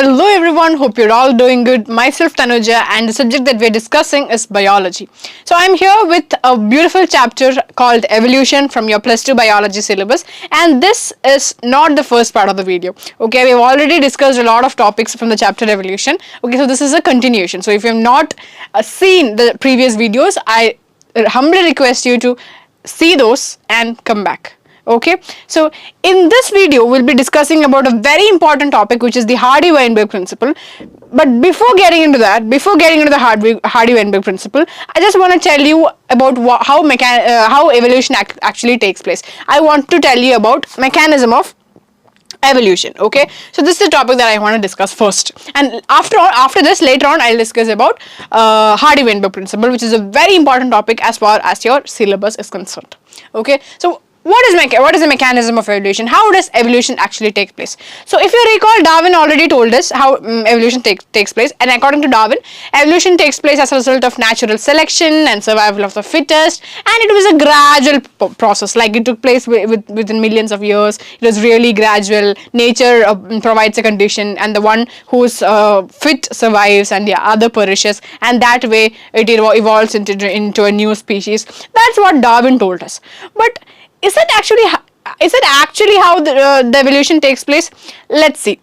Hello everyone, hope you're all doing good. Myself Tanuja, and the subject that we're discussing is biology. So I'm here with a beautiful chapter called Evolution from your plus 2 biology syllabus, and this is not the first part of the video. Okay, we've already discussed a lot of topics from the chapter Evolution. Okay, so this is a continuation. So if you have not seen the previous videos, I humbly request you to see those and come back. Okay, so in this video we'll be discussing about a very important topic, which is the Hardy-Weinberg principle. But before getting into the Hardy-Weinberg principle, I just want to tell you about how evolution actually takes place. I want to tell you about mechanism of evolution. Okay, so this is the topic that I want to discuss first, and after this later on I'll discuss about Hardy-Weinberg principle, which is a very important topic as far as your syllabus is concerned. Okay, so what is the mechanism of evolution? How does evolution actually take place? So if you recall, Darwin already told us how evolution takes place, and according to Darwin, evolution takes place as a result of natural selection and survival of the fittest, and it was a gradual process. Like, it took place within millions of years. It was really gradual. Nature provides a condition, and the one who's fit survives and the other perishes, and that way it evolves into a new species. That's what Darwin told us. But is it actually how the evolution takes place? Let's see.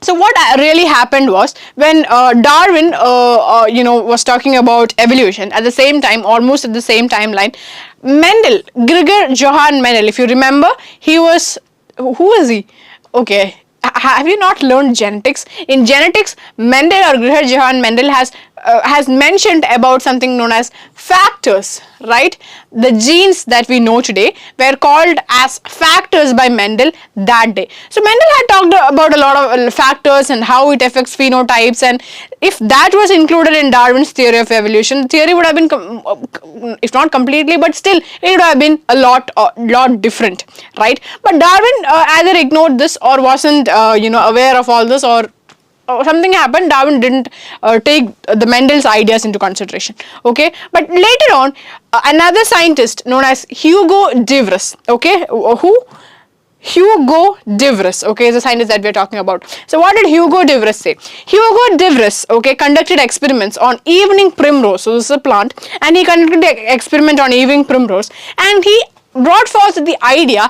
So what really happened was, when Darwin was talking about evolution, at the same time, almost at the same timeline, Gregor Johann Mendel, if you remember, who was he? Okay, have you not learned genetics? In genetics, Mendel, or Gregor Johann Mendel, has mentioned about something known as factors, right? The genes that we know today were called as factors by Mendel that day. So Mendel had talked about a lot of factors and how it affects phenotypes, and if that was included in Darwin's theory of evolution, the theory would have been, if not completely, but still it would have been a lot different, right? But Darwin either ignored this or wasn't aware of all this, or something happened. Darwin didn't take the Mendel's ideas into consideration. Okay, but later on, another scientist known as Hugo de Vries. Okay, Hugo de Vries, okay, is the scientist that we are talking about. So what did Hugo de Vries say? Hugo de Vries, okay, conducted experiments on evening primrose. So this is a plant, and he conducted the experiment on evening primrose, and he brought forth the idea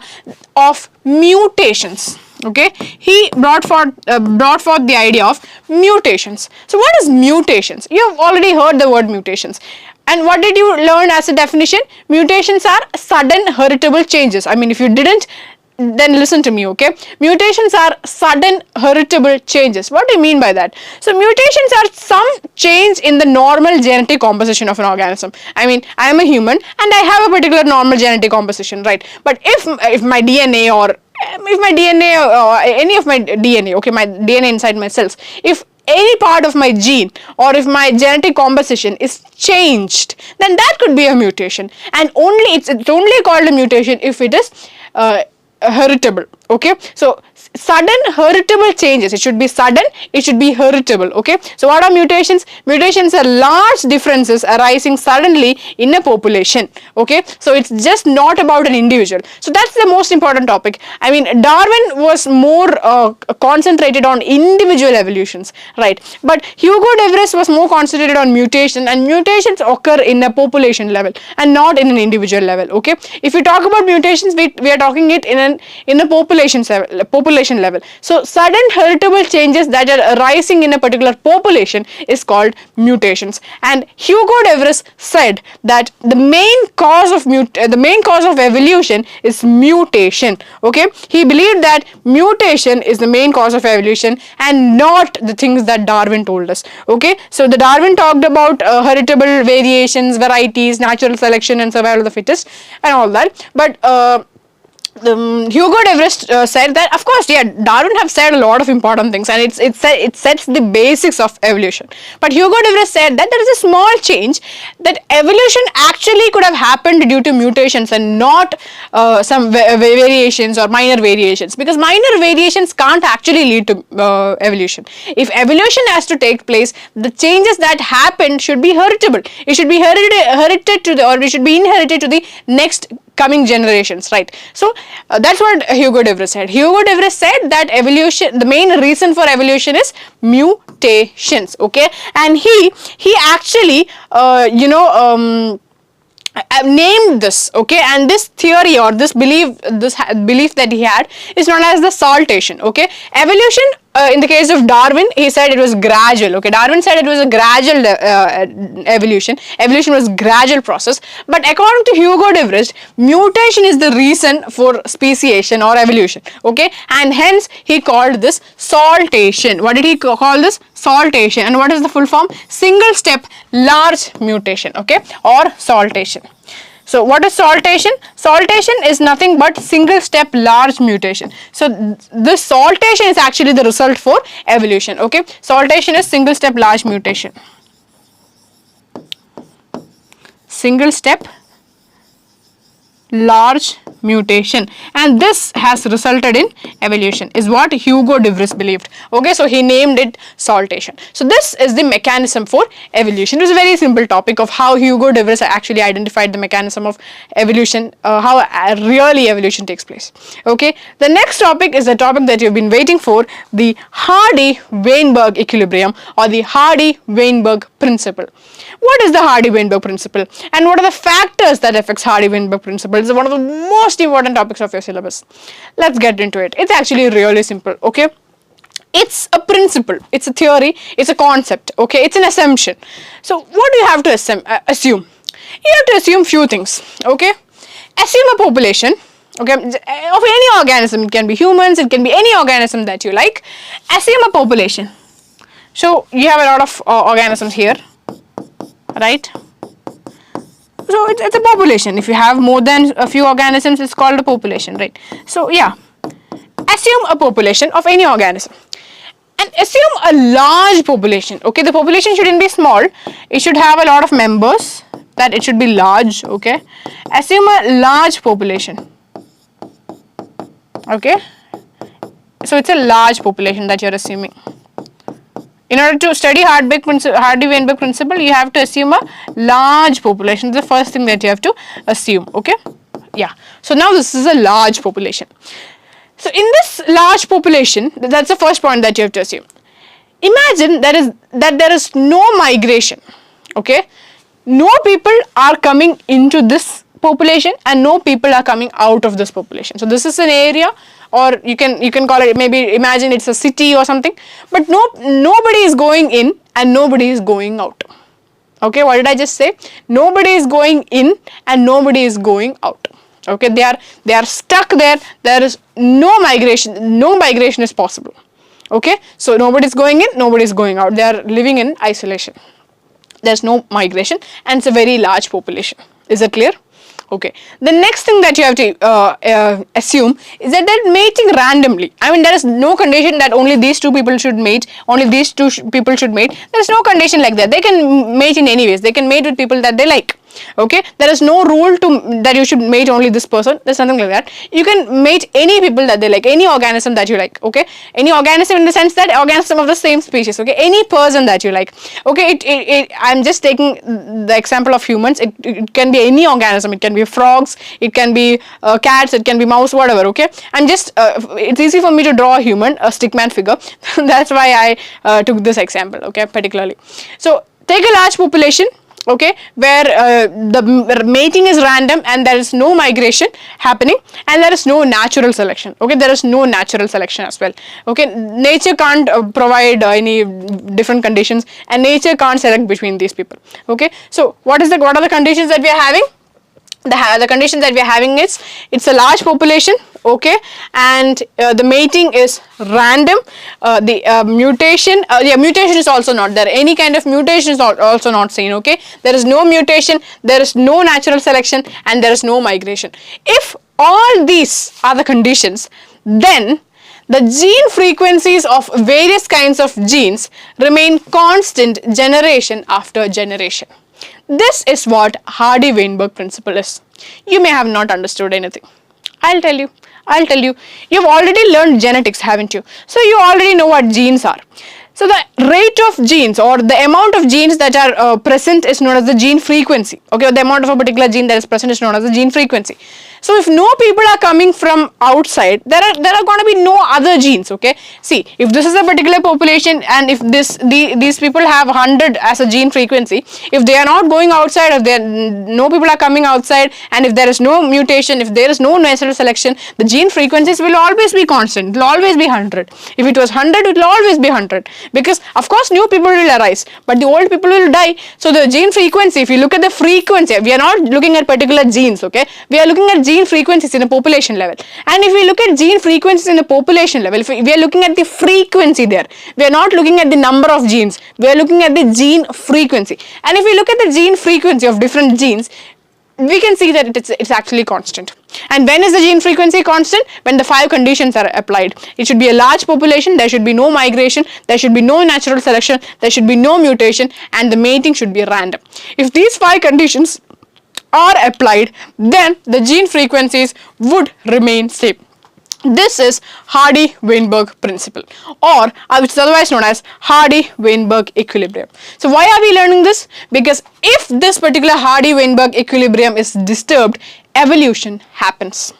of mutations. Okay, he brought forth the idea of mutations. So what is mutations? You have already heard the word mutations. And what did you learn as a definition? Mutations are sudden heritable changes. I mean, if you didn't, then listen to me, okay? Mutations are sudden heritable changes. What do you mean by that? So mutations are some change in the normal genetic composition of an organism. I mean, I am a human and I have a particular normal genetic composition, right? But if my DNA, or if my DNA, or any of my DNA, okay, my DNA inside my cells, if any part of my gene or if my genetic composition is changed, then that could be a mutation, and it's only called a mutation if it is heritable. Okay, so sudden heritable changes, it should be sudden, it should be heritable. Okay, so what are mutations? Mutations are large differences arising suddenly in a population. Okay, so it's just not about an individual. So that's the most important topic. I mean, Darwin was more concentrated on individual evolutions, right? But Hugo de Vries was more concentrated on mutation, and mutations occur in a population level and not in an individual level. Okay, if we talk about mutations, we are talking it in a population level. So sudden heritable changes that are arising in a particular population is called mutations. And Hugo de Vries said that the main cause of evolution is mutation. Okay, he believed that mutation is the main cause of evolution and not the things that Darwin told us. Okay, so the Darwin talked about heritable variations, varieties, natural selection, and survival of the fittest, and all that. But Hugo de Vries said that, of course, yeah, Darwin have said a lot of important things, and it sets the basics of evolution. But Hugo de Vries said that there is a small change, that evolution actually could have happened due to mutations and not some variations or minor variations, because minor variations can't actually lead to evolution. If evolution has to take place, the changes that happened should be heritable. It should be inherited to the next coming generations, right? So that's what Hugo de Vries said. Hugo de Vries said that evolution, the main reason for evolution is mutations, okay? And he actually named this, okay, and this theory or this belief that he had is known as the saltation, okay. Evolution, in the case of Darwin, he said it was gradual, okay. Darwin said it was a gradual evolution was gradual process, but according to Hugo de Vries, mutation is the reason for speciation or evolution, okay, and hence he called this saltation. What did he call this? Saltation. And what is the full form? Single step large mutation, okay, or saltation. So what is saltation? Saltation is nothing but single step large mutation. So this saltation is actually the result for evolution, okay. Saltation is single step large mutation. Single step large mutation, and this has resulted in evolution is what Hugo de Vries believed, okay. So he named it saltation. So this is the mechanism for evolution. It was a very simple topic of how Hugo de Vries actually identified the mechanism of evolution, how really evolution takes place, okay. The next topic is the topic that you've been waiting for, the Hardy-Weinberg equilibrium or the Hardy-Weinberg principle. What is the Hardy-Weinberg principle and what are the factors that affects Hardy-Weinberg principle? It's one of the most important topics of your syllabus. Let's get into it. It's actually really simple, okay. It's a principle, it's a theory, it's a concept, okay, it's an assumption. So what do you have to assume? You have to assume few things, okay. Assume a population, okay, of any organism. It can be humans, it can be any organism that you like. Assume a population. So you have a lot of organisms here, right? So it's a population. If you have more than a few organisms, it's called a population, right? So yeah, assume a population of any organism and assume a large population, okay. The population shouldn't be small, it should have a lot of members, that it should be large, okay. Assume a large population, okay. So it's a large population that you're assuming. In order to study Hardy-Weinberg principle, you have to assume a large population. It's the first thing that you have to assume, okay. Yeah, so now this is a large population. So in this large population, that's the first point that you have to assume. Imagine that there is no migration, okay. No people are coming into this population and no people are coming out of this population. So this is an area, or you can call it, maybe imagine it's a city or something, but nobody is going in and nobody is going out, okay. What did I just say? Nobody is going in and nobody is going out, okay. They are stuck there. There is no migration is possible, okay. So nobody is going in, nobody is going out. They are living in isolation. There's no migration and it's a very large population. Is that clear? Okay. The next thing that you have to assume is that they're mating randomly. I mean, there is no condition that only these two people should mate, only these two people should mate. There is no condition like that. They can mate in any ways. They can mate with people that they like, okay. There is no rule that you should mate only this person. There's nothing like that. You can mate any people that they like, any organism that you like, okay. Any organism in the sense that organism of the same species, okay. Any person that you like, okay. I'm just taking the example of humans. It can be any organism. It can be frogs, it can be cats, it can be mouse, whatever, okay. I'm just it's easy for me to draw a human, a stickman figure. That's why I took this example, okay, particularly. So take a large population, okay, where the mating is random and there is no migration happening and there is no natural selection, okay. There is no natural selection as well, okay. Nature can't provide any different conditions and nature can't select between these people, okay. So what are the conditions that we are having? The condition that we are having is it's a large population, okay, and the mating is random. The mutation is also not there. Any kind of mutation is also not seen, okay. There is no mutation, there is no natural selection, and there is no migration. If all these are the conditions, then the gene frequencies of various kinds of genes remain constant generation after generation. This is what Hardy-Weinberg principle is. You may have not understood anything. I'll tell you. You've already learned genetics, haven't you? So you already know what genes are. So the rate of genes or the amount of genes that are present is known as the gene frequency. Okay, the amount of a particular gene that is present is known as the gene frequency. So if no people are coming from outside, there are going to be no other genes. Okay, see, if this is a particular population and if these people have 100 as a gene frequency, if they are not going outside, if there no people are coming outside, and if there is no mutation, if there is no natural selection, the gene frequencies will always be constant. It will always be 100. If it was 100, it will always be 100, because of course new people will arise, but the old people will die. So the gene frequency, if you look at the frequency, we are not looking at particular genes. Okay, we are looking at gene frequencies in a population level. And if we look at gene frequencies in a population level, if we are looking at the frequency there, we are not looking at the number of genes, we are looking at the gene frequency. And if we look at the gene frequency of different genes, we can see that it's actually constant. And when is the gene frequency constant? When the 5 conditions are applied. It should be a large population, there should be no migration, there should be no natural selection, there should be no mutation, and the mating should be random. If these 5 conditions are applied, then the gene frequencies would remain same. This is Hardy-Weinberg principle, or which is otherwise known as Hardy-Weinberg equilibrium. So why are we learning this? Because if this particular Hardy-Weinberg equilibrium is disturbed, evolution happens.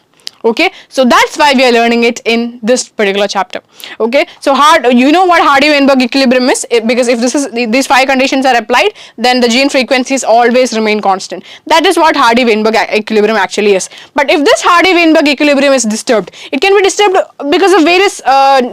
Okay, so that's why we are learning it in this particular chapter. Okay, so you know what Hardy-Weinberg equilibrium is, because if these 5 conditions are applied, then the gene frequencies always remain constant. That is what Hardy-Weinberg equilibrium actually is. But if this Hardy-Weinberg equilibrium is disturbed, it can be disturbed because of various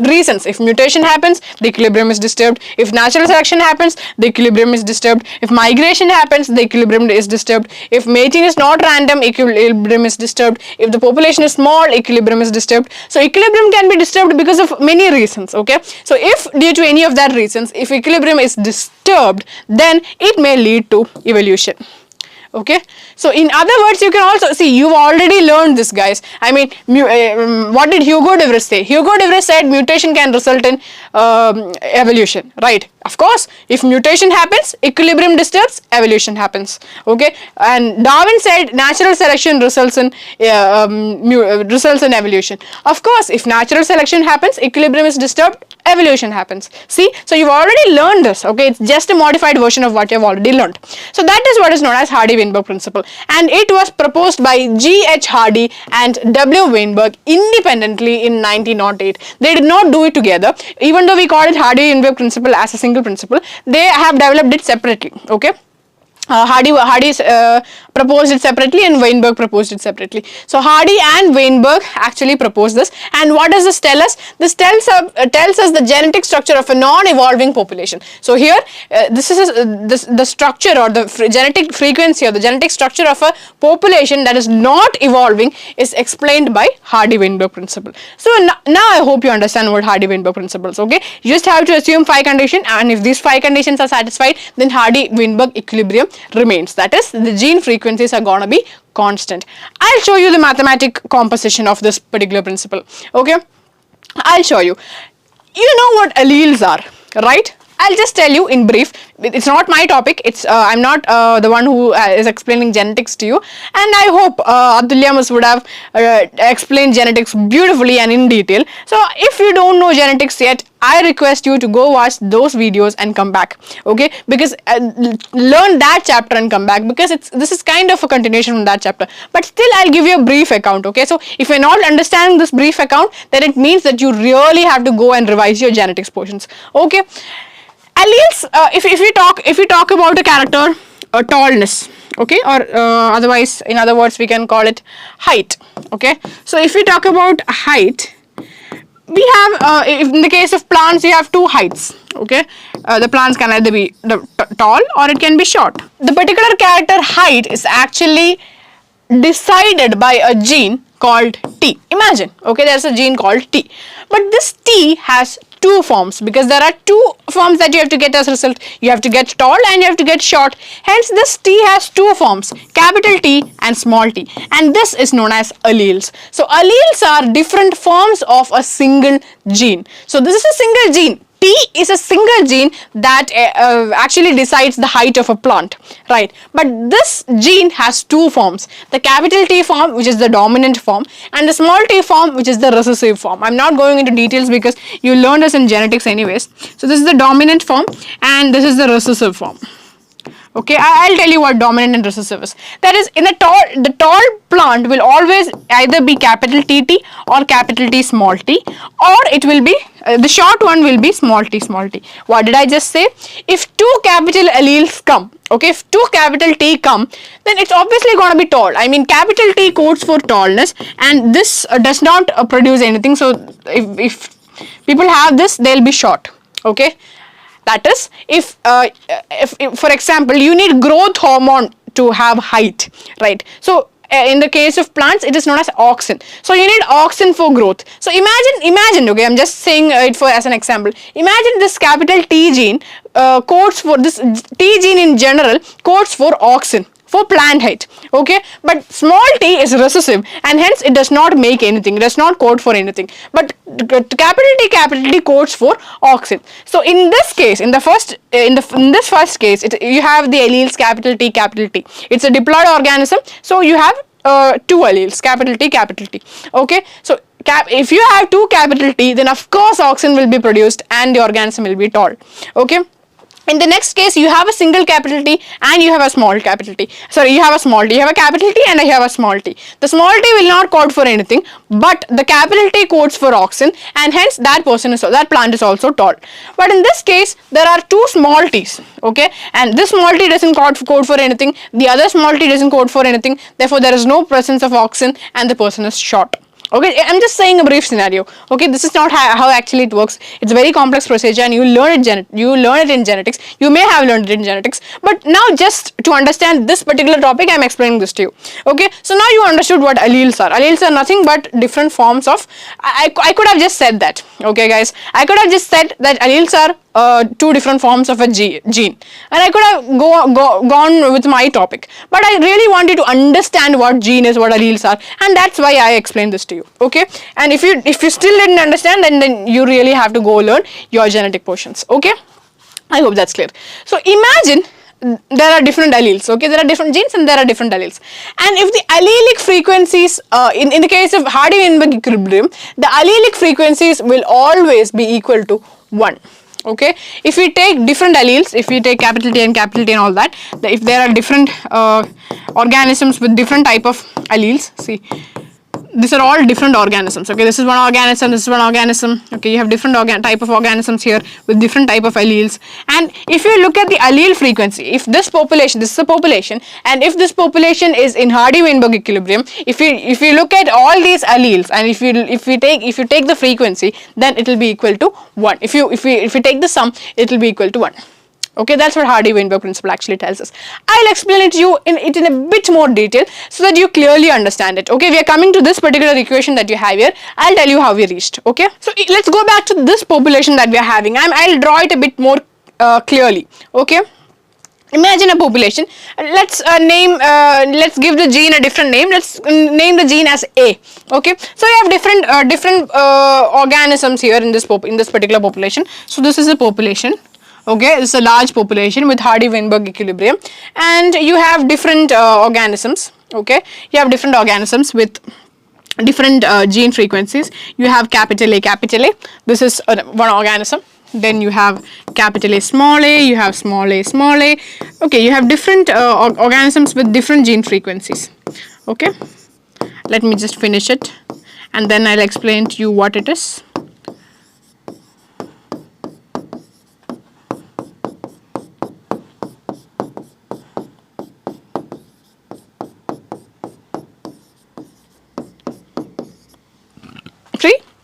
reasons. If mutation happens, the equilibrium is disturbed. If natural selection happens, the equilibrium is disturbed. If migration happens, the equilibrium is disturbed. If mating is not random, equilibrium is disturbed. If the population is small, equilibrium is disturbed. So equilibrium can be disturbed because of many reasons. Okay, so if due to any of that reasons, if equilibrium is disturbed, then it may lead to evolution. Okay, so in other words, you can also see, you've already learned this, guys. I mean, what did Hugo de Vries say? Hugo de Vries said mutation can result in evolution, right? Of course, if mutation happens, equilibrium disturbs, evolution happens. Okay, and Darwin said natural selection results in evolution. Of course, if natural selection happens, equilibrium is disturbed, evolution happens. See, so you've already learned this. Okay, it's just a modified version of what you've already learned. So that is what is known as Hardy-Weinberg principle, and it was proposed by G.H. Hardy and W. Weinberg independently in 1908. They did not do it together. Even though we call it Hardy-Weinberg principle as a single principle, they have developed it separately. Okay, Hardy proposed it separately and Weinberg proposed it separately. So Hardy and Weinberg actually proposed this, and what does this tell us? This tells us the genetic structure of a non-evolving population. So here this is the structure or the genetic frequency or the genetic structure of a population that is not evolving is explained by Hardy-Weinberg principle. So now I hope you understand what Hardy-Weinberg principle is. Okay, you just have to assume 5 conditions, and if these 5 conditions are satisfied, then Hardy-Weinberg equilibrium remains. That is, the gene frequencies are gonna be constant. I'll show you the mathematic composition of this particular principle. Okay, I'll show you. You know what alleles are, right? I'll just tell you in brief. It's not my topic. It's I'm not the one who is explaining genetics to you, and I hope Atulya would have explained genetics beautifully and in detail. So if you don't know genetics yet, I request you to go watch those videos and come back. Okay, because learn that chapter and come back, because this is kind of a continuation from that chapter. But still, I'll give you a brief account. Okay, so if you're not understanding this brief account, then it means that you really have to go and revise your genetics portions. Okay. Alleles, if we talk about a character, tallness, okay, or otherwise, in other words, we can call it height. Okay, so if we talk about height, we have in the case of plants, you have 2 heights. Okay, the plants can either be tall or it can be short. The particular character height is actually decided by a gene called T. Imagine, okay, there's a gene called T, but this T has 2 forms, because there are 2 forms that you have to get as a result. You have to get tall and you have to get short. Hence, this T has 2 forms, capital T and small t, and this is known as alleles. So alleles are different forms of a single gene. So this is a single gene, T. T is a single gene that actually decides the height of a plant, right? But this gene has two forms, the capital T form, which is the dominant form, and the small t form, which is the recessive form. I'm not going into details because you learned this in genetics anyways. So this is the dominant form and this is the recessive form. Okay, I'll tell you what dominant and recessive is. That is, in the tall plant will always either be capital TT or capital T small t, or it will be the short one will be small t small t. What did I just say? If two capital alleles come, okay, if two capital T come, then it's obviously going to be tall. I mean, capital T codes for tallness, and this does not produce anything. So if people have this, they'll be short. Okay. That is, if for example you need growth hormone to have height, right? So in the case of plants, it is known as auxin. So you need auxin for growth. So imagine, okay, I'm just saying it for as an example. Imagine this capital T gene codes for this T gene in general codes for auxin, for plant height, okay, but small t is recessive and hence it does not make anything, it does not code for anything, but capital T codes for auxin. So in this case, in this first case, you have the alleles capital T, it's a diploid organism, so you have two alleles capital T, okay. So if you have two capital T, then of course auxin will be produced and the organism will be tall, okay. In the next case, you have a single capital T and you have a small capital T. Sorry, you have a small t. You have a capital T and you have a small t. The small t will not code for anything, but the capital T codes for auxin, and hence that plant is also tall. But in this case, there are two small t's, okay, and this small t doesn't code for anything. The other small t doesn't code for anything. Therefore, there is no presence of auxin, and the person is short. Okay, I'm just saying a brief scenario. Okay, this is not how actually it works. It's a very complex procedure, and you learn it in genetics. You may have learned it in genetics, but now just to understand this particular topic, I'm explaining this to you. Okay, so now you understood what alleles are. Alleles are nothing but different forms of. I could have just said that. Okay, guys, I could have just said that alleles are two different forms of a gene, and I could have gone with my topic, but I really want you to understand what gene is, what alleles are, and that's why I explained this to you. Okay, and if you still didn't understand, then you really have to go learn your genetic portions. Okay, I hope that's clear. So imagine there are different alleles, okay, there are different genes and there are different alleles, and if the allelic frequencies in the case of Hardy-Weinberg equilibrium, the allelic frequencies will always be equal to 1. Okay, if we take different alleles, if we take capital T and all that, if there are different organisms with different type of alleles, see, these are all different organisms. Okay, this is one organism, this is one organism. Okay, you have different type of organisms here with different type of alleles. And if you look at the allele frequency, if this is a population, and if this population is in Hardy-Weinberg equilibrium, if you look at all these alleles, and if you take the frequency, then it will be equal to 1. If you take the sum, it will be equal to 1. Okay, that's what Hardy-Weinberg principle actually tells us. I'll explain it to you in a bit more detail so that you clearly understand it. Okay, we are coming to this particular equation that you have here. I'll tell you how we reached. Okay, so let's go back to this population that we are having. I'll draw it a bit more clearly. Okay, imagine a population. Let's give the gene a different name. Let's name the gene as A. Okay, so you have different organisms here in this particular population. So this is a population. Okay, this is a large population with Hardy-Weinberg equilibrium, and you have different organisms. Okay, you have different organisms with different gene frequencies. You have capital A. This is one organism. Then you have capital A, small a. You have small a. Okay, you have different organisms with different gene frequencies. Okay, let me just finish it, and then I'll explain to you what it is.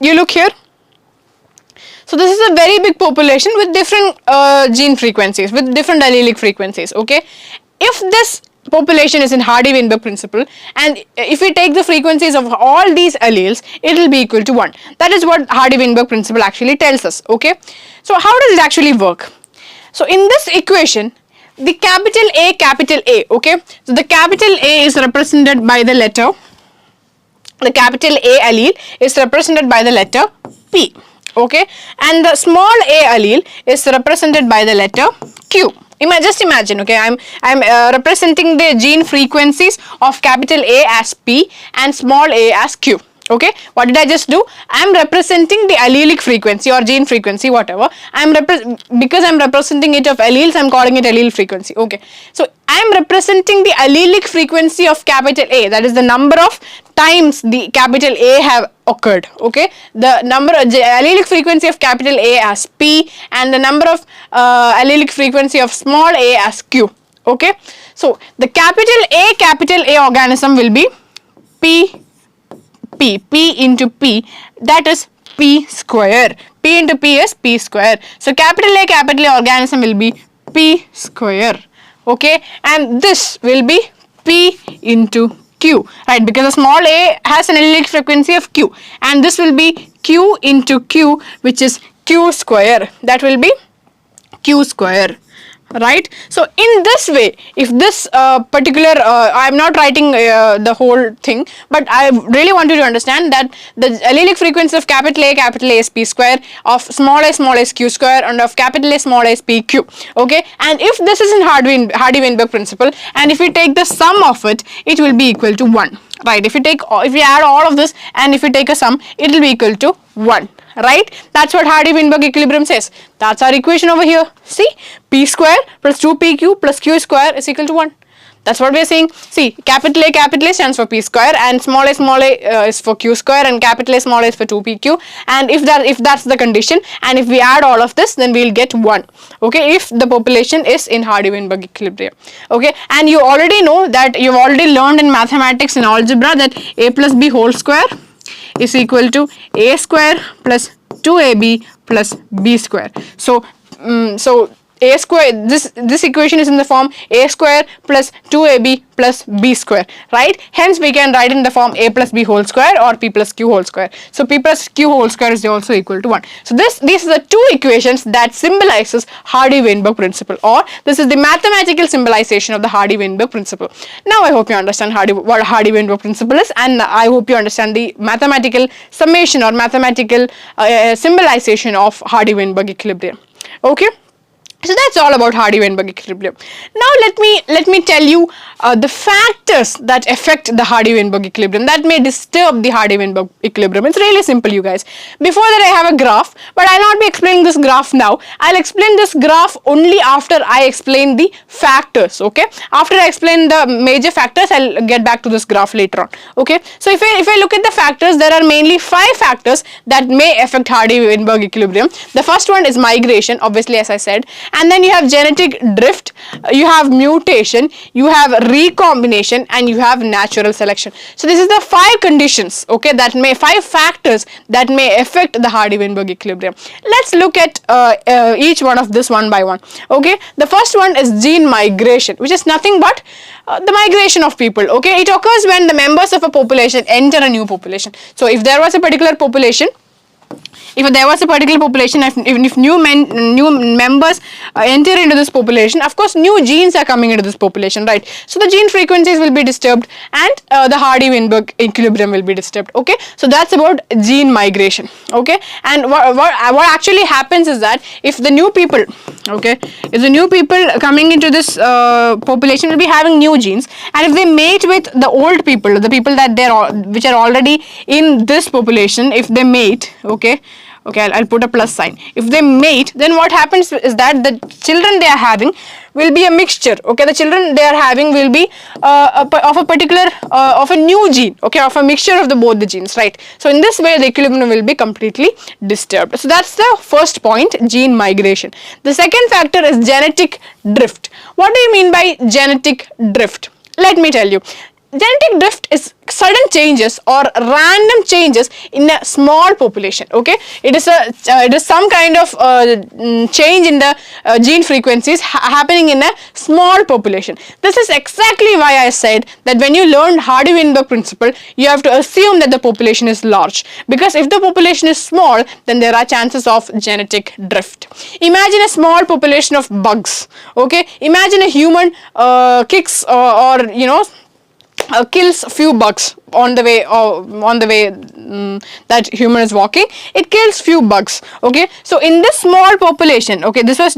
You look here. So this is a very big population with different gene frequencies, with different allelic frequencies. Okay, if this population is in Hardy-Weinberg principle, and if we take the frequencies of all these alleles, it will be equal to 1. That is what Hardy-Weinberg principle actually tells us. Okay, so how does it actually work? So in this equation, the capital A. Okay, so the capital A is represented by the letter. The capital A allele is represented by the letter P. Okay, and the small a allele is represented by the letter Q. Just imagine, okay, I'm representing the gene frequencies of capital A as P and small a as Q. Okay, what did I just do? I'm representing the allelic frequency or gene frequency, whatever. Because I'm representing it of alleles, I'm calling it allele frequency. Okay, so I'm representing the allelic frequency of capital A, that is the number of times the capital A have occurred. Okay, the number allelic frequency of capital A as P and the number of allelic frequency of small a as Q. Okay, so the capital A organism will be P into P, that is P square. P into P is P square. So capital A organism will be P square. Okay, and this will be P into Q, right? Because the small a has an allelic frequency of Q, and this will be Q into Q, which is Q square. That will be Q square. Right, so in this way, if this particular I'm not writing the whole thing, but I really want you to understand that the allelic frequency of capital A is P square, of small a is Q square, and of capital A small a is PQ. Okay, and if this is in Hardy-Weinberg principle, and if we take the sum of it, it will be equal to 1. Right, if we add all of this and if we take a sum, it will be equal to 1. Right, that's what Hardy-Weinberg equilibrium says. That's our equation over here. See, P square plus 2PQ plus Q square is equal to 1. That's what we are saying. See, capital A stands for P square, and small a is for Q square, and capital A small a is for 2PQ. And if that's the condition, and if we add all of this, then we'll get 1. Okay, if the population is in Hardy-Weinberg equilibrium. Okay, and you already know that you've already learned in mathematics and algebra that a plus b whole square is equal to a square plus 2ab plus b square. So a square, this equation is in the form a square plus 2ab plus b square, right? Hence we can write in the form a plus b whole square or p plus q whole square. So p plus q whole square is also equal to 1. So these are the two equations that symbolizes Hardy-Weinberg principle, or this is the mathematical symbolization of the Hardy-Weinberg principle. Now I hope you understand what Hardy-Weinberg principle is, and I hope you understand the mathematical summation or mathematical symbolization of Hardy-Weinberg equilibrium. Okay. So that's all about Hardy-Weinberg equilibrium. Now let me tell you the factors that affect the Hardy-Weinberg equilibrium, that may disturb the Hardy-Weinberg equilibrium. It's really simple, you guys. Before that, I have a graph, but I'll not be explaining this graph now. I'll explain this graph only after I explain the factors. Okay, after I explain the major factors, I'll get back to this graph later on. Okay, so if I look at the factors, there are mainly 5 factors that may affect Hardy-Weinberg equilibrium. The first one is migration, obviously, as I said. And then you have genetic drift, you have mutation, you have recombination, and you have natural selection. So this is the 5 conditions, okay, 5 factors that may affect the Hardy-Weinberg equilibrium. Let's look at each one of this one by one. Okay, the first one is gene migration, which is nothing but the migration of people. Okay, it occurs when the members of a population enter a new population. So if there was a particular population, if new members enter into this population, of course new genes are coming into this population, right? So the gene frequencies will be disturbed, and the Hardy-Weinberg equilibrium will be disturbed. Okay, so that's about gene migration. Okay, and what actually happens is that if the new people coming into this population will be having new genes, and if they mate with the old people, the people that which are already in this population, if they mate, okay, I'll put a plus sign. If they mate, then what happens is that the children they are having will be a mixture. Okay, the children they are having will be of a particular of a new gene. Okay, of a mixture of both the genes, right? So in this way, the equilibrium will be completely disturbed. So that's the first point, gene migration. The second factor is genetic drift. What do you mean by genetic drift? Let me tell you. Genetic drift is sudden changes or random changes in a small population. Okay, it is some kind of change in the gene frequencies happening in a small population. This is exactly why I said that when you learn Hardy-Weinberg principle, you have to assume that the population is large, because if the population is small, then there are chances of genetic drift. Imagine a small population of bugs. Okay, imagine a human kicks or kills few bugs on the way, that human is walking. It kills few bugs. Okay, so in this small population, okay, this was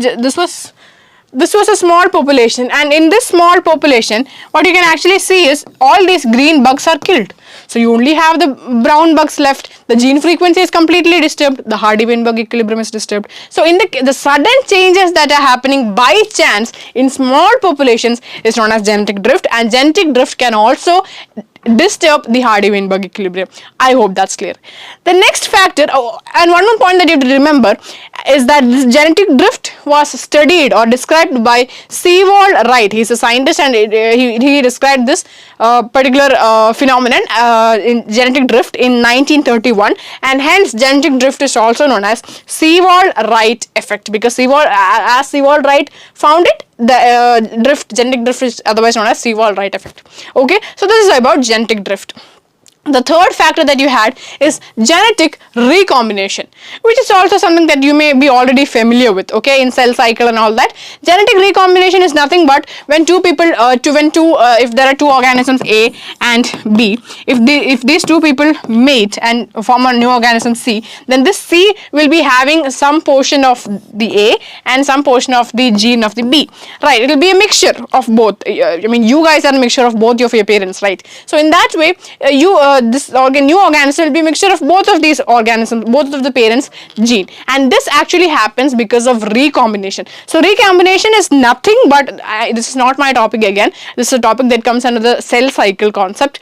a small population, and in this small population what you can actually see is all these green bugs are killed. So you only have the brown bugs left. The gene frequency is completely disturbed. The Hardy-Weinberg equilibrium is disturbed. So in the sudden changes that are happening by chance in small populations is known as genetic drift, and genetic drift can also disturb the Hardy-Weinberg equilibrium. I hope that's clear. The next factor, and one more point that you have to remember, is that this genetic drift was studied or described by Sewall Wright. He's a scientist, and he described this particular phenomenon in genetic drift in 1931, and hence genetic drift is also known as Sewall Wright effect, because as Sewall Wright found it, the genetic drift is otherwise known as Sewall Wright effect. Okay, so this is about genetic drift. The third factor that you had is genetic recombination, which is also something that you may be already familiar with, okay, in cell cycle and all that. Genetic recombination is nothing but when if there are two organisms A and B, if these two people mate and form a new organism C, then this C will be having some portion of the A and some portion of the gene of the B, right? It will be a mixture of both. I mean, you guys are a mixture of both of your parents, right? So in that way, this new organism will be a mixture of both of these organisms, both of the parents' gene, and this actually happens because of recombination. So recombination is nothing but, this is not my topic again, this is a topic that comes under the cell cycle concept,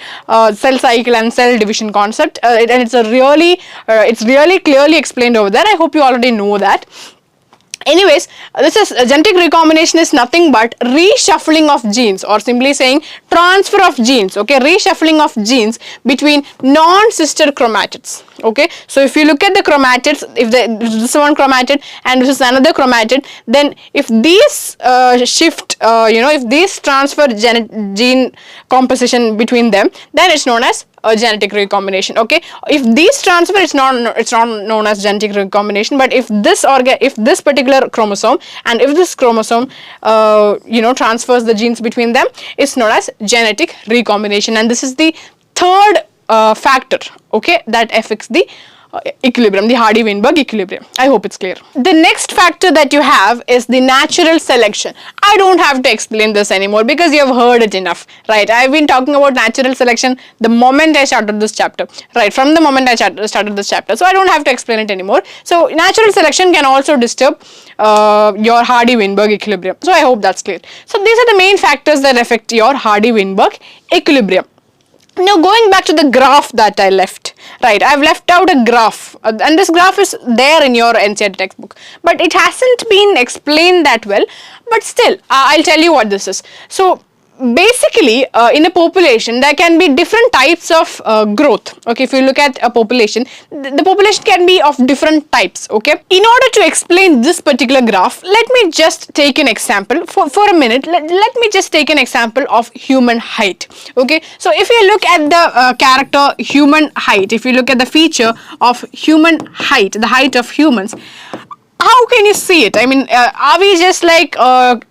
cell cycle and cell division concept, and it's really clearly explained over there. I hope you already know that. Anyways, this is genetic recombination is nothing but reshuffling of genes, or simply saying transfer of genes, okay, reshuffling of genes between non-sister chromatids. Okay, so if you look at the chromatids, if this is one chromatid and this is another chromatid, then if these if these transfer gene composition between them, then it's known as genetic recombination. Okay, if these transfer, it's not known as genetic recombination, but if this particular chromosome and if this chromosome transfers the genes between them, it's known as genetic recombination, and this is the third factor, okay, that affects the equilibrium, the Hardy-Weinberg equilibrium. I hope it's clear. The next factor that you have is the natural selection. I don't have to explain this anymore because you have heard it enough, right? I've been talking about natural selection the moment I started this chapter, right? From the moment I started this chapter, so I don't have to explain it anymore. So natural selection can also disturb your Hardy-Weinberg equilibrium. So I hope that's clear. So these are the main factors that affect your Hardy-Weinberg equilibrium. Now going back to the graph that I left, right, I've left out a graph, and this graph is there in your NCERT textbook, but it hasn't been explained that well, but still I'll tell you what this is. So basically in a population there can be different types of growth. Okay, if you look at a population, the population can be of different types. Okay, in order to explain this particular graph, let me just take an example for a minute. Let me just take an example of human height. Okay, so if you look at the character human height, if you look at the feature of human height, the height of humans, how can you see it? I mean, are we just like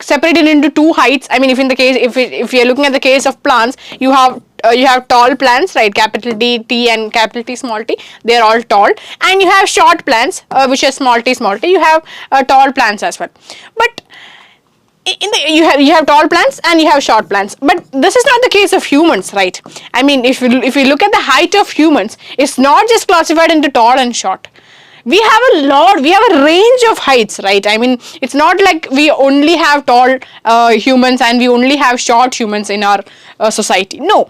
separated into two heights? I mean, if you're looking at the case of plants, you have tall plants, right? Capital T and capital T small t, they are all tall, and you have short plants, which are small t. You have tall plants as well. But you have tall plants and you have short plants, but this is not the case of humans, right? I mean, if you look at the height of humans, it's not just classified into tall and short. We have a range of heights, right? I mean, it's not like we only have tall humans and we only have short humans in our society. No,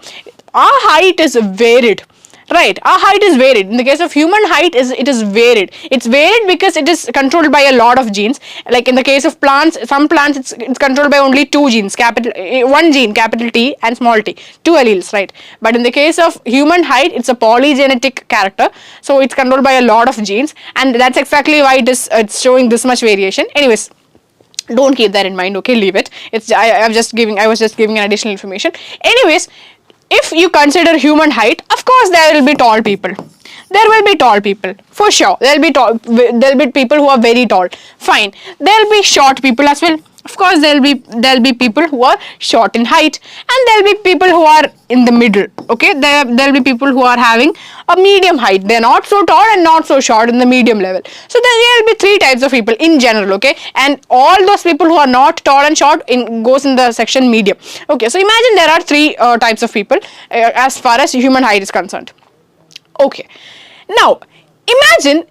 our height is varied. Right, our height is varied. In the case of human height, it is varied. It's varied because it is controlled by a lot of genes. Like in the case of plants, some plants it's controlled by only two genes, one gene, capital T and small t, two alleles, right? But in the case of human height, it's a polygenetic character, so it's controlled by a lot of genes, and that's exactly why it's showing this much variation. Anyways, don't keep that in mind. Okay, leave it. I was just giving an additional information. Anyways, if you consider human height, of course there will be tall people. There will be tall people, for sure. There will be people who are very tall. Fine. There will be short people as well. Of course there'll be people who are short in height, and there'll be people who are in the middle. Okay, there'll be people who are having a medium height. They're not so tall and not so short, in the medium level. So there'll be three types of people in general. Okay, and all those people who are not tall and short goes in the section medium. Okay, so imagine there are three types of people as far as human height is concerned. Okay, now imagine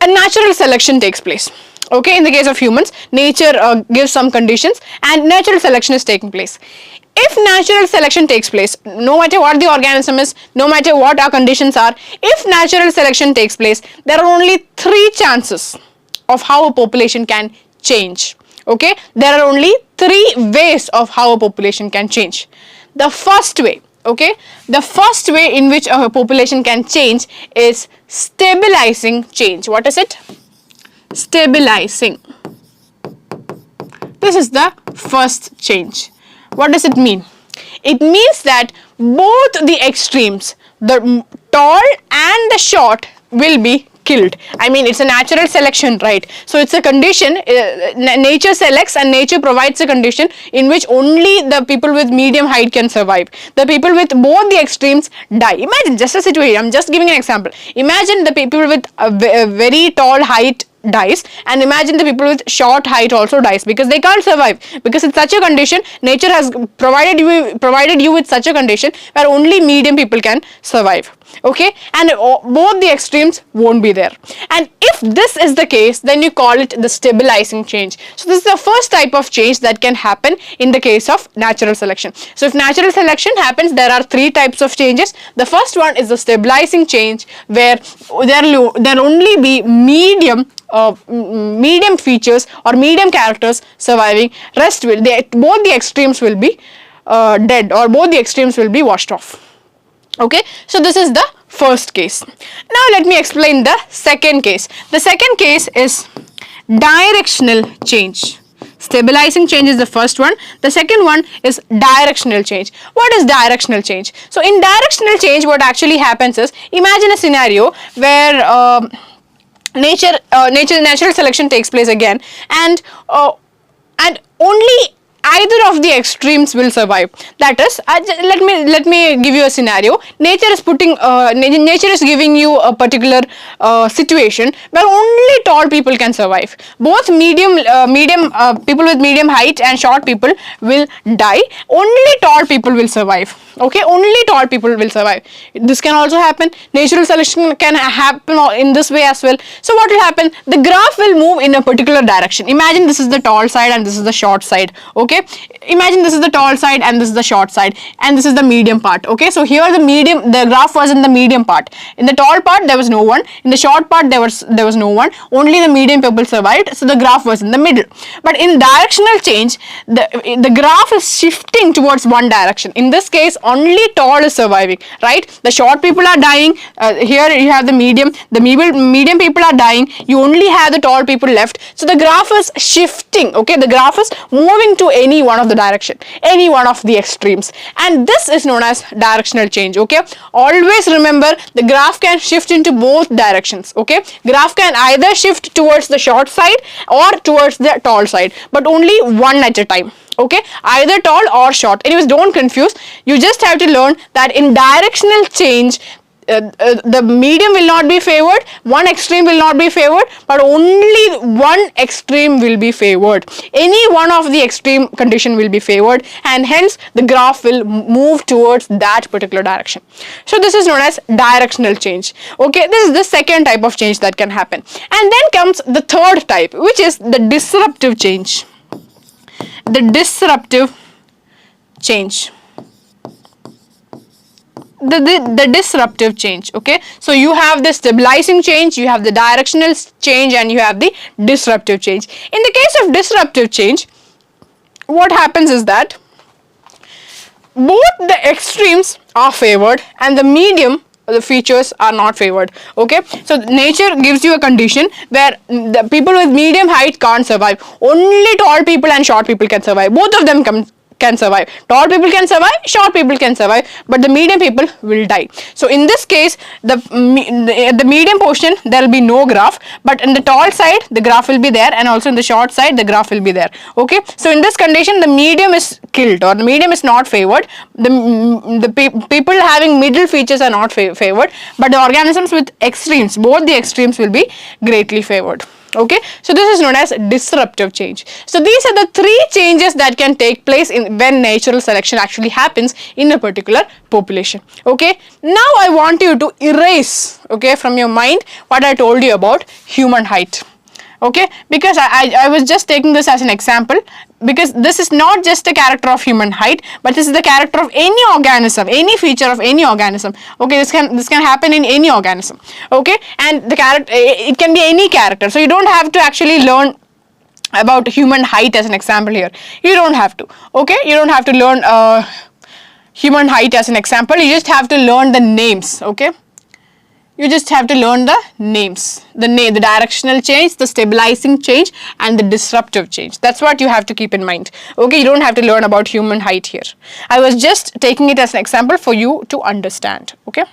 a natural selection takes place. Okay, in the case of humans, nature gives some conditions and natural selection is taking place. If natural selection takes place, no matter what the organism is, no matter what our conditions are, if natural selection takes place, there are only three chances of how a population can change. Okay, there are only three ways of how a population can change. The first way, okay, the first way in which a population can change is stabilizing change. What is it? Stabilizing. This is the first change. What does it mean? It means that both the extremes, the tall and the short, will be killed. I mean, it's a natural selection, right? So it's a condition, nature selects and nature provides a condition in which only the people with medium height can survive. The people with both the extremes die. Imagine just a situation, I'm just giving an example. Imagine the people with a very tall height dies, and imagine the people with short height also dies, because they can't survive, because it's such a condition. Nature has provided you with such a condition where only medium people can survive. Okay, and both the extremes won't be there. And if this is the case, then you call it the stabilizing change. So this is the first type of change that can happen in the case of natural selection. So if natural selection happens, there are three types of changes. The first one is the stabilizing change, where there'll only be medium features or medium characters surviving. Rest will, both the extremes will be dead, or both the extremes will be washed off. Okay, so this is the first case. Now let me explain the second case. The second case is directional change. Stabilizing change is the first one. The second one is directional change. What is directional change? So in directional change, what actually happens is, imagine a scenario where natural selection takes place again, and only either of the extremes will survive. That is, let me give you a scenario. Nature is giving you a particular situation where only tall people can survive. Both people with medium height and short people will die. Only tall people will survive. Okay, only tall people will survive. This can also happen. Natural selection can happen in this way as well. So what will happen? The graph will move in a particular direction. Imagine this is the tall side and this is the short side. Okay, imagine this is the tall side and this is the short side, and this is the medium part. Okay, so here the graph was in the medium part. In the tall part there was no one. In the short part there was no one. Only the medium people survived. So the graph was in the middle. But in directional change, the graph is shifting towards one direction. In this case, only tall is surviving, right? The short people are dying. Here you have the medium people are dying. You only have the tall people left. So the graph is shifting. Okay, the graph is moving to any one of the direction, any one of the extremes, and this is known as directional change. Okay, always remember, the graph can shift into both directions. Okay, graph can either shift towards the short side or towards the tall side, but only one at a time. Okay, either tall or short. Anyways, don't confuse. You just have to learn that in directional change, the medium will not be favored, one extreme will not be favored, but only one extreme will be favored. Any one of the extreme condition will be favored, and hence the graph will move towards that particular direction. So this is known as directional change. Okay, this is the second type of change that can happen. And then comes the third type, which is the disruptive change. The disruptive change. The disruptive change. Okay, so you have the stabilizing change, you have the directional change, and you have the disruptive change. In the case of disruptive change, what happens is that both the extremes are favored and the medium, the features, are not favored. Okay, so nature gives you a condition where the people with medium height can't survive. Only tall people and short people can survive. Both of them can can survive. Tall people can survive, short people can survive, but the medium people will die. So in this case, the medium portion, there will be no graph, but in the tall side the graph will be there, and also in the short side the graph will be there. Okay, so in this condition the medium is killed, or the medium is not favored. The people having middle features are not favored, but the organisms with extremes, both the extremes, will be greatly favored. Okay, so this is known as disruptive change. So these are the three changes that can take place when natural selection actually happens in a particular population. Okay, now I want you to erase, okay, from your mind what I told you about human height. Okay, because I was just taking this as an example, because this is not just a character of human height, but this is the character of any organism, any feature of any organism. Okay, this can happen in any organism. Okay, and the character, it can be any character, so you don't have to actually learn about human height as an example here. You don't have to. Okay, you don't have to learn human height as an example. You just have to learn the names. Okay, you just have to learn the names, the directional change, the stabilizing change, and the disruptive change. That's what you have to keep in mind. Okay, you don't have to learn about human height here. I was just taking it as an example for you to understand. Okay,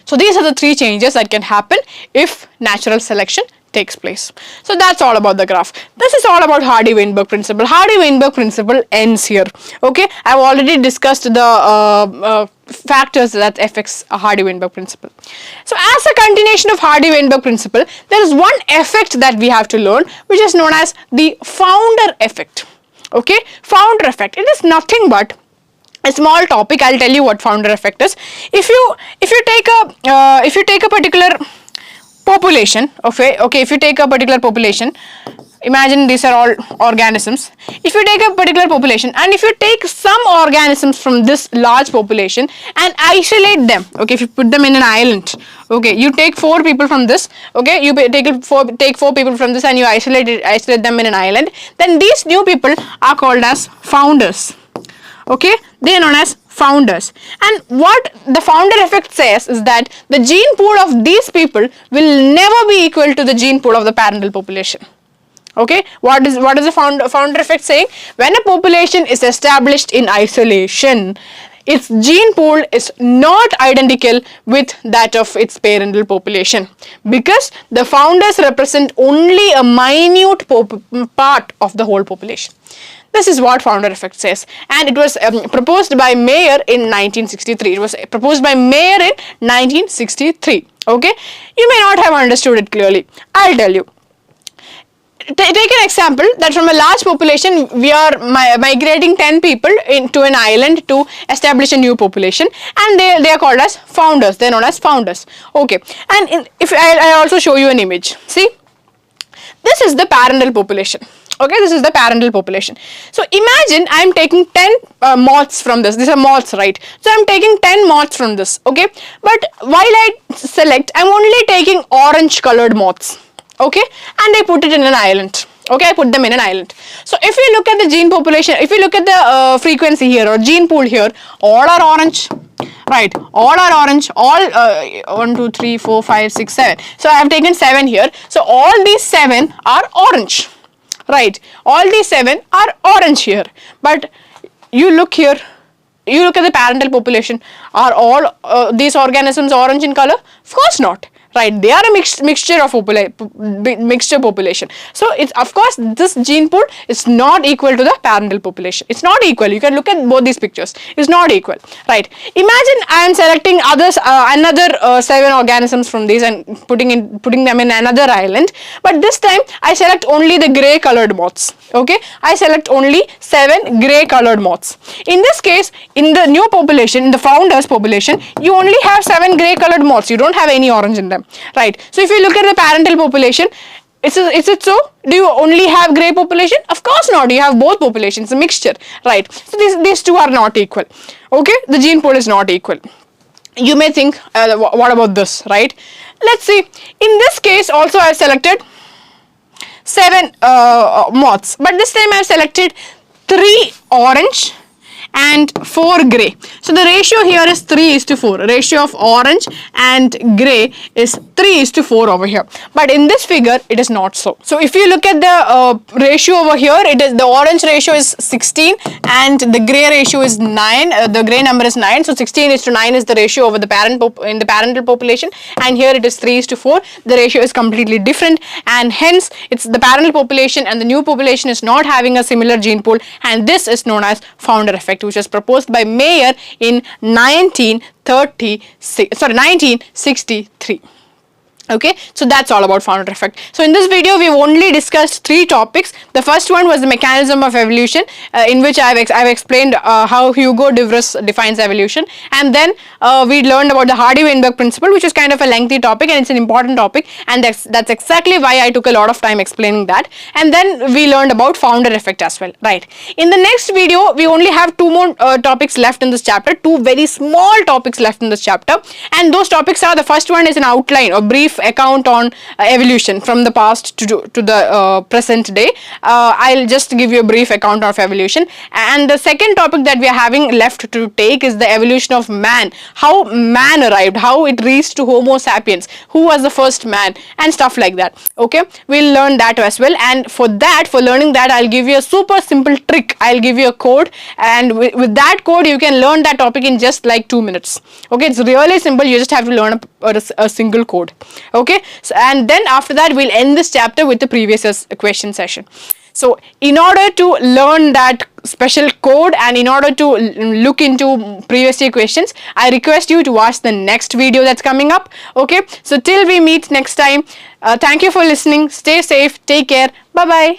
so these are the three changes that can happen if natural selection takes place. So that's all about the graph. This is all about Hardy-Weinberg principle. Hardy-Weinberg principle ends here. Okay, I've already discussed the factors that affects a Hardy-Weinberg principle. So as a continuation of Hardy-Weinberg principle, there is one effect that we have to learn, which is known as the founder effect. Okay, founder effect. It is nothing but a small topic. I'll tell you what founder effect is. If you take a particular population, okay, if you take a particular population, imagine these are all organisms. If you take a particular population and if you take some organisms from this large population and isolate them, okay, if you put them in an island, okay, you take 4 people from this, okay, you take 4 people from this and you isolate them in an island, then these new people are called as founders. Okay, they are known as founders. And what the founder effect says is that the gene pool of these people will never be equal to the gene pool of the parental population. Okay, what is the founder effect saying? When a population is established in isolation, its gene pool is not identical with that of its parental population, because the founders represent only a minute part of the whole population. This is what founder effect says, and it was proposed by Mayer in 1963. It was proposed by Mayer in 1963. Okay, you may not have understood it clearly. I'll tell you. Take an example that from a large population we are migrating 10 people into an island to establish a new population, and they are called as founders. They are known as founders. Okay, and if I also show you an image. See, this is the parental population. Okay, this is the parental population. So imagine I am taking 10 moths from this. These are moths, right? So I am taking 10 moths from this. Okay, but while I select, I am only taking orange colored moths. Okay, and I put it in an island. Okay, I put them in an island. So if you look at the gene population, if you look at the frequency here or gene pool here, all are orange. Right, all are orange, all 1, 2, 3, 4, 5, 6, 7. So I have taken 7 here. So all these 7 are orange. Right, all these 7 are orange here. But you look here, you look at the parental population. Are all these organisms orange in color? Of course not. Right, they are a mixture of population. So it's, of course, this gene pool is not equal to the parental population. It's not equal. You can look at both these pictures. It's not equal. Right. Imagine I am selecting another 7 organisms from these and putting them in another island. But this time I select only the grey colored moths. Okay, I select only 7 grey colored moths. In this case, in the new population, in the founders population, you only have 7 grey colored moths. You don't have any orange in them. Right. So if you look at the parental population, is it so? Do you only have grey population? Of course not. You have both populations, a mixture. Right. So these two are not equal. Okay, the gene pool is not equal. You may think, what about this? Right. Let's see. In this case, also I have selected 7 moths, but this time I have selected 3 orange and 4 grey. So the ratio here is 3:4. Ratio of orange and grey is 3:4 over here. But in this figure, it is not so. So if you look at the ratio over here, it is the orange ratio is 16 and the gray ratio is 9. The gray number is 9. So 16:9 is the ratio over the in the parental population, and here it is 3:4. The ratio is completely different, and hence it's the parental population and the new population is not having a similar gene pool, and this is known as founder effect, which was proposed by Mayer in 1963. Okay, so that's all about founder effect. So in this video, we've only discussed 3 topics. The first one was the mechanism of evolution, in which I've explained how Hugo de Vries defines evolution, and then we learned about the Hardy-Weinberg principle, which is kind of a lengthy topic and it's an important topic, and that's exactly why I took a lot of time explaining that. And then we learned about founder effect as well, right? In the next video, we only have 2 more topics left in this chapter, 2 very small topics left in this chapter, and those topics are: the first one is an outline or brief account on evolution from the past to the present day. I'll just give you a brief account of evolution. And the second topic that we are having left to take is the evolution of man, how man arrived, how it reached to Homo sapiens, who was the first man, and stuff like that. Okay, we'll learn that as well, and for learning that, I'll give you a super simple trick. I'll give you a code, and with that code you can learn that topic in just like 2 minutes. Okay, it's really simple. You just have to learn a single code. Okay, so, and then after that we'll end this chapter with the previous year's question session. So in order to learn that special code and in order to look into previous year questions, I request you to watch the next video that's coming up. Okay, so till we meet next time, thank you for listening. Stay safe, take care, bye bye.